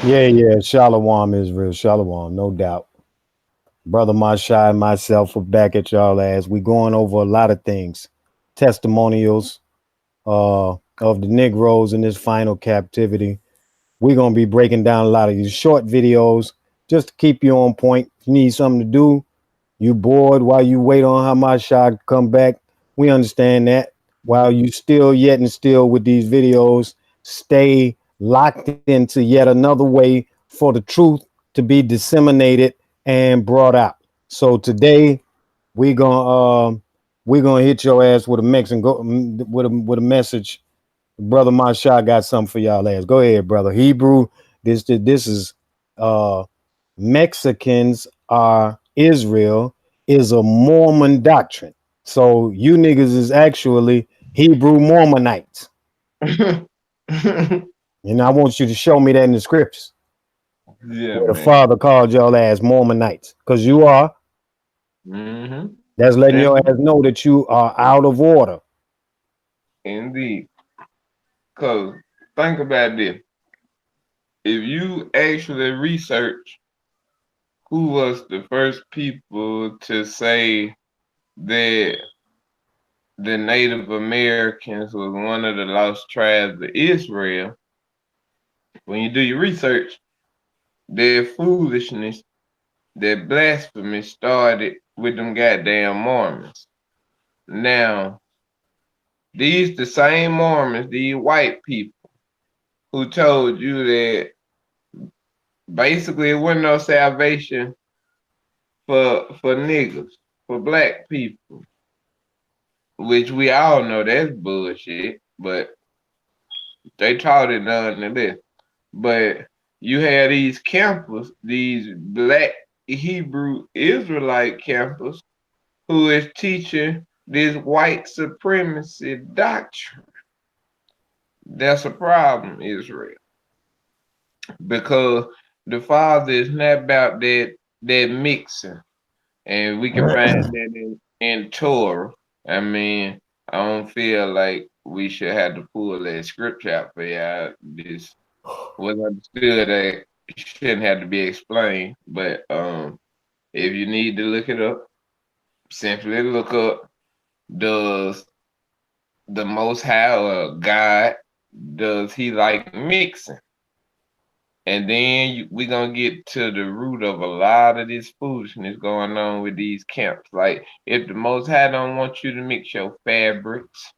Yeah. Shalom, Israel. Shalom, no doubt. Brother Mashai and myself are back at y'all ass. We going over a lot of things. Testimonials of the Negroes in this final captivity. We're gonna be breaking down a lot of these short videos just to keep you on point. If you need something to do, you bored while you wait on Hamashai to come back. We understand that. While you still yet and still with these videos, stay locked into yet another way for the truth to be disseminated and brought out. So today we gonna we're gonna hit your ass with a mix and go with a message. Brother Masha got something for y'all ass. Go ahead, brother. Hebrew. This is uh Mexicans are Israel is a Mormon doctrine. So you niggas is actually Hebrew-Mormonites. And I want you to show me that in the scriptures Yeah, where the man. Father called y'all ass Mormonites. Because you are. Mm-hmm. That's letting your And ass know that you are out of order. indeed, because think about this. If you actually research who was the first people to say that the Native Americans was one of the lost tribes of Israel, when you do your research, their foolishness, their blasphemy started with them goddamn Mormons. Now, these the same Mormons, these white people, who told you that basically it wasn't no salvation for niggas, for black people, which we all know that's bullshit, but they taught it nonetheless. But you had these campers, these black Hebrew Israelite campers, who is teaching this white supremacy doctrine. That's a problem, Israel, because the Father is not about that mixing, and we can find that in Torah. I mean, I don't feel like we should have to pull that scripture out for y'all. This was understood that it shouldn't have to be explained, but if you need to look it up, simply look up, does the Most High God, does he like mixing? And then we gonna get to the root of a lot of this foolishness going on with these camps. Like, if the Most High don't want you to mix your fabrics,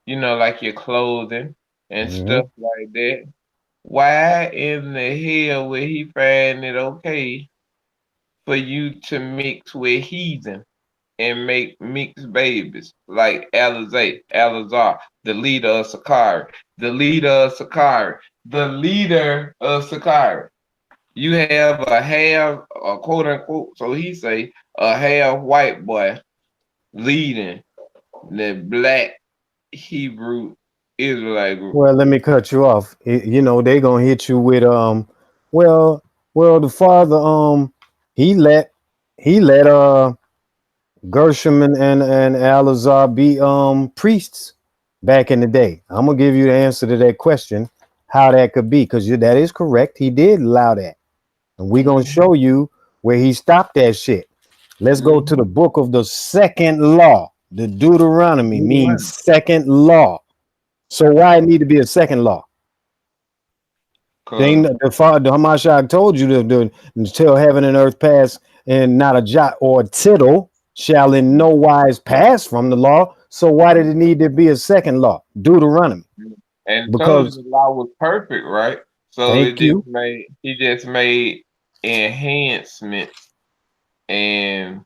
like your clothing and Mm-hmm. stuff like that, why in the hell would he find it okay for you to mix with heathen and make mixed babies like Elazar, the leader of Sicarii, the leader of Sicarii. You have a half, a quote unquote, so he say, a half white boy leading the black Hebrew Israelite group. Well, let me cut you off. You know, they gonna hit you with well the father he let he let Gershom and Alazar be priests back in the day. I'm gonna give you the answer to that question, how that could be, because that is correct. He did allow that. And we're gonna Mm-hmm. show you where he stopped that shit. Let's go to the Mm-hmm. book of the second law. The Deuteronomy means second law. So why it need to be a second law? Thing Cause the father Hamashiach told you to do until heaven and earth pass, and not a jot or a tittle shall in no wise pass from the law. So why did it need to be a second law? Deuteronomy. and told you Because the law was perfect, right? So thank you. he just made enhancements, and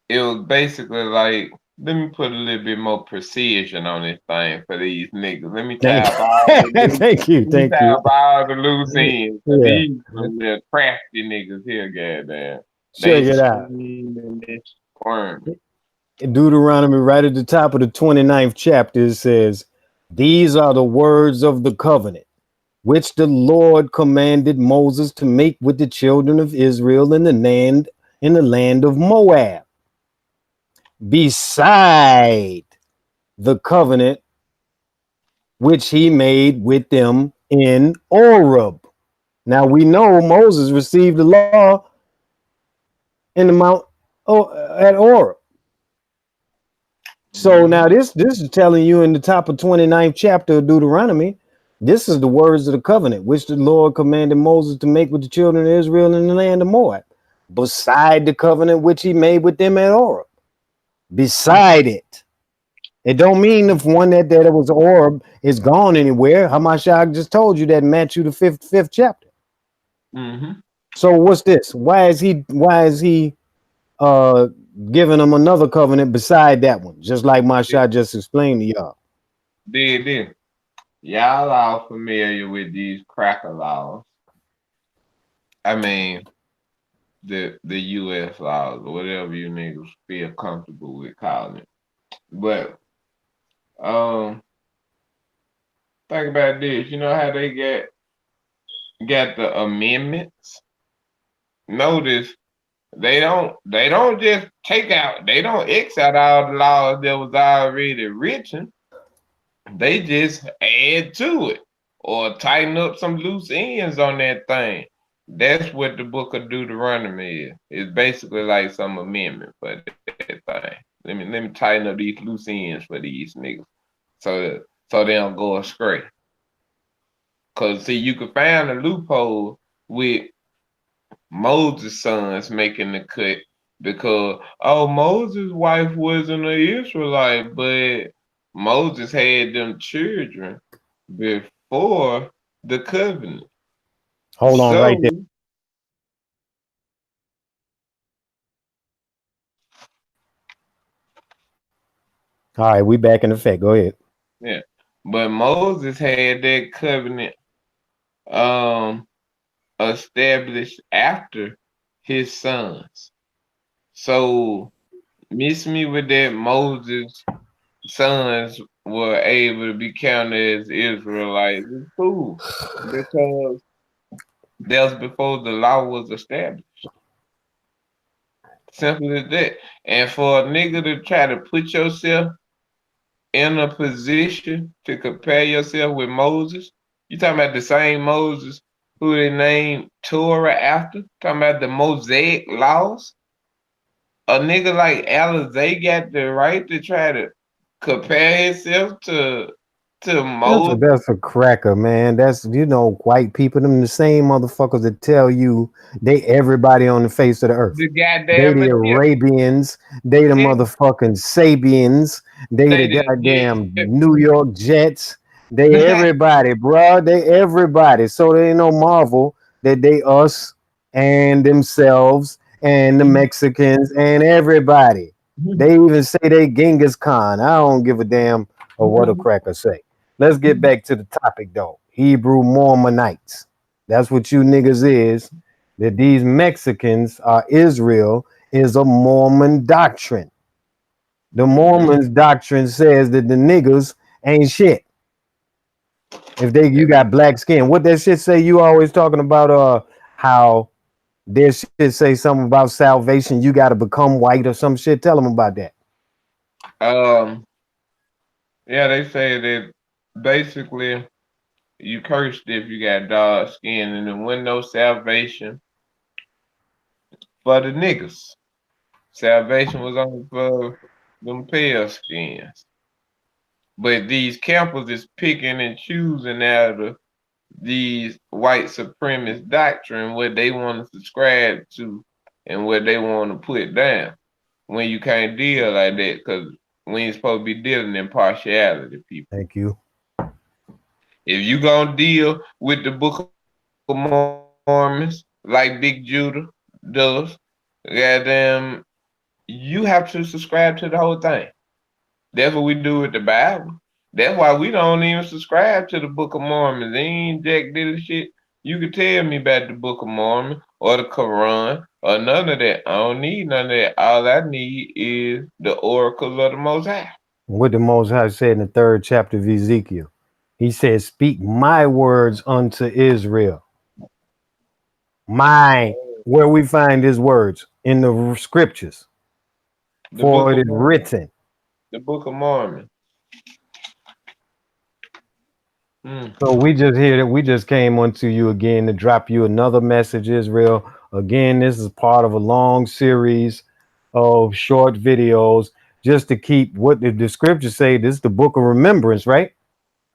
it was basically like, let me put a little bit more precision on this thing for these niggas. Let me tie Thank up all the loose thank you. let me Thank tie you. up all the loose ends for Yeah. these some little crafty niggas here, goddamn. They Check it out. scheming and they squirming. Deuteronomy, right at the top of the 29th chapter, it says, "These are the words of the covenant which the Lord commanded Moses to make with the children of Israel in the land of Moab, beside the covenant which he made with them in Oreb." Now we know Moses received the law in the Mount at Oreb. So Mm-hmm. now this is telling you in the top of 29th chapter of Deuteronomy, this is the words of the covenant which the Lord commanded Moses to make with the children of Israel in the land of Moab, beside the covenant which he made with them at Oreb. Beside it. It don't mean if one that was Oreb is gone anywhere. Hamashah just told you that in Matthew the fifth chapter. Mm-hmm. So what's this? Why is he uh giving them another covenant beside that one? Just like Masha just explained to y'all. Did. Y'all all familiar with these cracker laws. I mean, the U.S. laws, or whatever you niggas feel comfortable with calling it. But um, think about this. You know how they got the amendments? Notice they don't just take out, they don't X out all the laws that was already written. They just add to it or tighten up some loose ends on that thing. That's what the book of Deuteronomy is. It's basically like some amendment for that thing. Let me tighten up these loose ends for these niggas so they don't go astray. Cause see, you could find a loophole with Moses' sons making the cut because Moses' wife wasn't an Israelite, but Moses had them children before the covenant. Hold on right there. So All right, we back in effect. Go ahead. yeah, but Moses had that covenant um established after his sons. So miss me with that Moses sons were able to be counted as Israelites. It's cool because that was before the law was established. Simple as that. And for a nigga to try to put yourself in a position to compare yourself with Moses, you talking about the same Moses who they named Torah after? Talking about the Mosaic laws? A nigga like Alizé got the right to try to compare himself to Moses. That's a cracker, man. That's white people, them the same motherfuckers that tell you they everybody on the face of the earth. The They goddamn the Egypt. Arabians, they the Yeah, motherfucking Sabians, they the they the goddamn Egypt. New York Jets, they everybody, bro. They everybody. So they ain't no marvel that they us and themselves and the Mexicans and everybody. They even say they Genghis Khan. I don't give a damn of what a cracker say. Let's get back to the topic though. Hebrew-Mormonites. That's what you niggas is. That these Mexicans are Israel is a Mormon doctrine. The Mhm. Mormons doctrine says that the niggas ain't shit. If you got black skin. What that shit say you always talking about how their shit say something about salvation, you gotta become white or some shit. Tell them about that. Um, yeah, they say that basically you cursed if you got dark skin, and there wasn't no salvation for the niggas. Salvation was only for them pale skins. But these campers is picking and choosing out of these white supremacist doctrine what they want to subscribe to and what they want to put down. When you can't deal like that, because we ain't supposed to be dealing in partiality, people. Thank you. If you gonna deal with the Book of Mormons like Big Judah does, goddamn, you have to subscribe to the whole thing. That's what we do with the Bible. That's why we don't even subscribe to the Book of Mormon. They ain't jack did shit. You can tell me about the Book of Mormon or the Quran or none of that. I don't need none of that. All I need is the oracles of the Most High. What the Most High said in the 3rd chapter of Ezekiel. He said, "Speak my words unto Israel." My, where we find his words in the scriptures, The for Book it of is Mormon. written. The Book of Mormon. Mm. So we just here that we just came onto you again to drop you another message, Israel. Again, this is part of a long series of short videos just to keep what the scriptures say. This is the book of remembrance, right?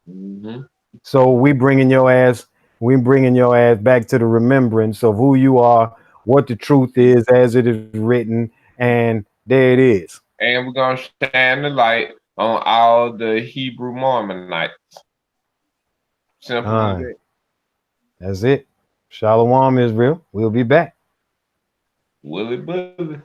Mm-hmm. So we bringing your ass back to the remembrance of who you are, what the truth is as it is written, and there it is. And we're gonna shine the light on all the Hebrew Mormonites. Simple All as right, that. that's it. Shalom, Israel. We'll be back. Willie Bully.